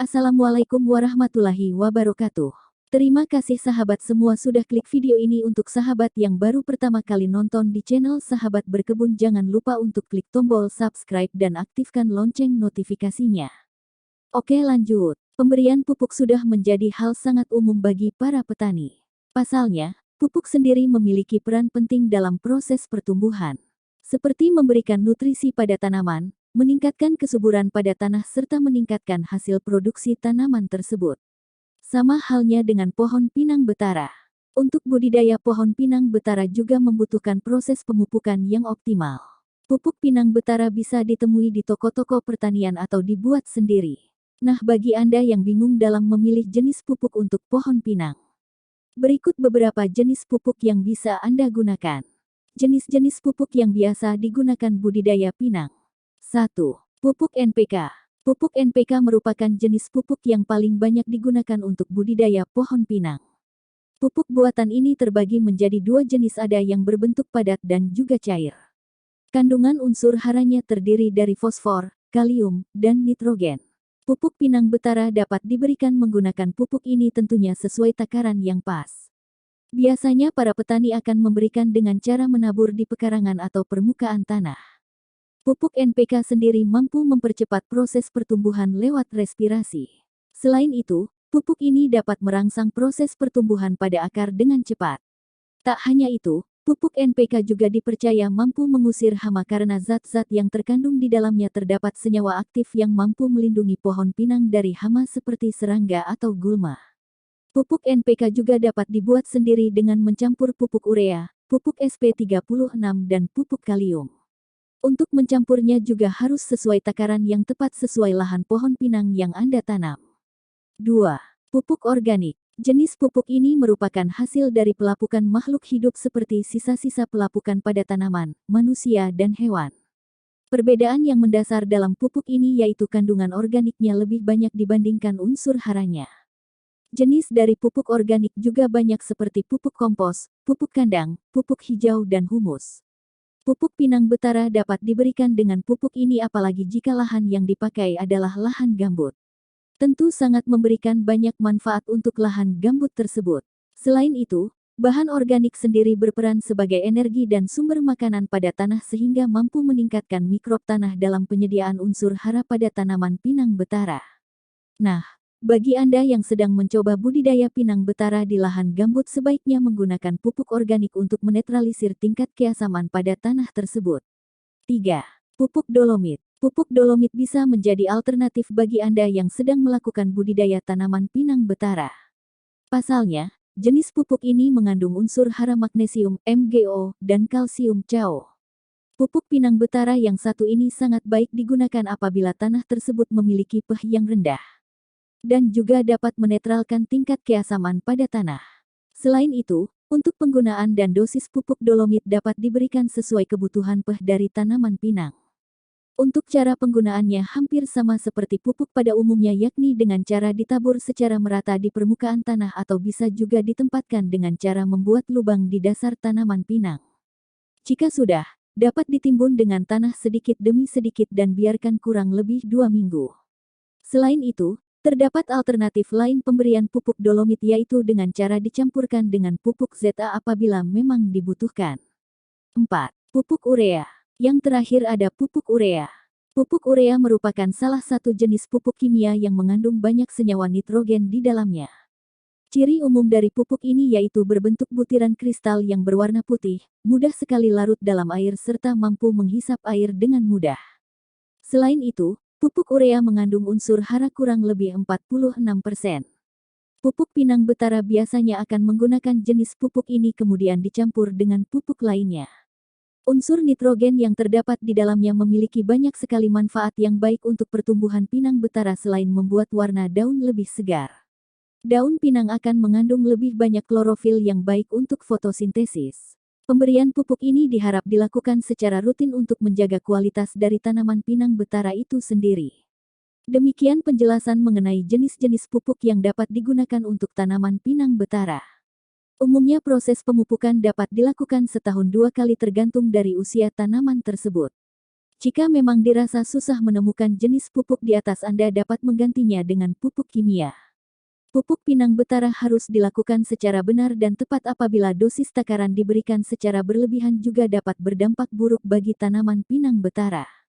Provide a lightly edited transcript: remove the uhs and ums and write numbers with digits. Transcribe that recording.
Assalamualaikum warahmatullahi wabarakatuh. Terima kasih sahabat semua sudah klik video ini. Untuk sahabat yang baru pertama kali nonton di channel Sahabat Berkebun, jangan lupa untuk klik tombol subscribe dan aktifkan lonceng notifikasinya. Oke, lanjut. Pemberian pupuk sudah menjadi hal sangat umum bagi para petani. Pasalnya, pupuk sendiri memiliki peran penting dalam proses pertumbuhan. Seperti memberikan nutrisi pada tanaman, meningkatkan kesuburan pada tanah serta meningkatkan hasil produksi tanaman tersebut. Sama halnya dengan pohon pinang betara. Untuk budidaya pohon pinang betara juga membutuhkan proses pemupukan yang optimal. Pupuk pinang betara bisa ditemui di toko-toko pertanian atau dibuat sendiri. Nah, bagi Anda yang bingung dalam memilih jenis pupuk untuk pohon pinang, berikut beberapa jenis pupuk yang bisa Anda gunakan. Jenis-jenis pupuk yang biasa digunakan budidaya pinang. 1. Pupuk NPK. Pupuk NPK merupakan jenis pupuk yang paling banyak digunakan untuk budidaya pohon pinang. Pupuk buatan ini terbagi menjadi dua jenis, ada yang berbentuk padat dan juga cair. Kandungan unsur haranya terdiri dari fosfor, kalium, dan nitrogen. Pupuk pinang betara dapat diberikan menggunakan pupuk ini tentunya sesuai takaran yang pas. Biasanya para petani akan memberikan dengan cara menabur di pekarangan atau permukaan tanah. Pupuk NPK sendiri mampu mempercepat proses pertumbuhan lewat respirasi. Selain itu, pupuk ini dapat merangsang proses pertumbuhan pada akar dengan cepat. Tak hanya itu, pupuk NPK juga dipercaya mampu mengusir hama karena zat-zat yang terkandung di dalamnya terdapat senyawa aktif yang mampu melindungi pohon pinang dari hama seperti serangga atau gulma. Pupuk NPK juga dapat dibuat sendiri dengan mencampur pupuk urea, pupuk SP36 dan pupuk kalium. Untuk mencampurnya juga harus sesuai takaran yang tepat sesuai lahan pohon pinang yang Anda tanam. 2. Pupuk organik. Jenis pupuk ini merupakan hasil dari pelapukan makhluk hidup seperti sisa-sisa pelapukan pada tanaman, manusia dan hewan. Perbedaan yang mendasar dalam pupuk ini yaitu kandungan organiknya lebih banyak dibandingkan unsur haranya. Jenis dari pupuk organik juga banyak seperti pupuk kompos, pupuk kandang, pupuk hijau dan humus. Pupuk pinang betara dapat diberikan dengan pupuk ini apalagi jika lahan yang dipakai adalah lahan gambut. Tentu sangat memberikan banyak manfaat untuk lahan gambut tersebut. Selain itu, bahan organik sendiri berperan sebagai energi dan sumber makanan pada tanah sehingga mampu meningkatkan mikrob tanah dalam penyediaan unsur hara pada tanaman pinang betara. Nah, bagi Anda yang sedang mencoba budidaya pinang betara di lahan gambut, sebaiknya menggunakan pupuk organik untuk menetralisir tingkat keasaman pada tanah tersebut. 3. Pupuk dolomit. Pupuk dolomit bisa menjadi alternatif bagi Anda yang sedang melakukan budidaya tanaman pinang betara. Pasalnya, jenis pupuk ini mengandung unsur hara magnesium, MgO, dan kalsium CaO. Pupuk pinang betara yang satu ini sangat baik digunakan apabila tanah tersebut memiliki pH yang rendah dan juga dapat menetralkan tingkat keasaman pada tanah. Selain itu, untuk penggunaan dan dosis pupuk dolomit dapat diberikan sesuai kebutuhan pH dari tanaman pinang. Untuk cara penggunaannya hampir sama seperti pupuk pada umumnya, yakni dengan cara ditabur secara merata di permukaan tanah atau bisa juga ditempatkan dengan cara membuat lubang di dasar tanaman pinang. Jika sudah, dapat ditimbun dengan tanah sedikit demi sedikit dan biarkan kurang lebih 2 minggu. Selain itu, terdapat alternatif lain pemberian pupuk dolomit yaitu dengan cara dicampurkan dengan pupuk ZA apabila memang dibutuhkan. 4. Pupuk urea. Yang terakhir ada pupuk urea. Pupuk urea merupakan salah satu jenis pupuk kimia yang mengandung banyak senyawa nitrogen di dalamnya. Ciri umum dari pupuk ini yaitu berbentuk butiran kristal yang berwarna putih, mudah sekali larut dalam air serta mampu menghisap air dengan mudah. Selain itu, pupuk urea mengandung unsur hara kurang lebih 46%. Pupuk pinang betara biasanya akan menggunakan jenis pupuk ini kemudian dicampur dengan pupuk lainnya. Unsur nitrogen yang terdapat di dalamnya memiliki banyak sekali manfaat yang baik untuk pertumbuhan pinang betara selain membuat warna daun lebih segar. Daun pinang akan mengandung lebih banyak klorofil yang baik untuk fotosintesis. Pemberian pupuk ini diharap dilakukan secara rutin untuk menjaga kualitas dari tanaman pinang betara itu sendiri. Demikian penjelasan mengenai jenis-jenis pupuk yang dapat digunakan untuk tanaman pinang betara. Umumnya proses pemupukan dapat dilakukan setahun 2 kali tergantung dari usia tanaman tersebut. Jika memang dirasa susah menemukan jenis pupuk di atas, Anda dapat menggantinya dengan pupuk kimia. Pupuk pinang betara harus dilakukan secara benar dan tepat. Apabila dosis takaran diberikan secara berlebihan juga dapat berdampak buruk bagi tanaman pinang betara.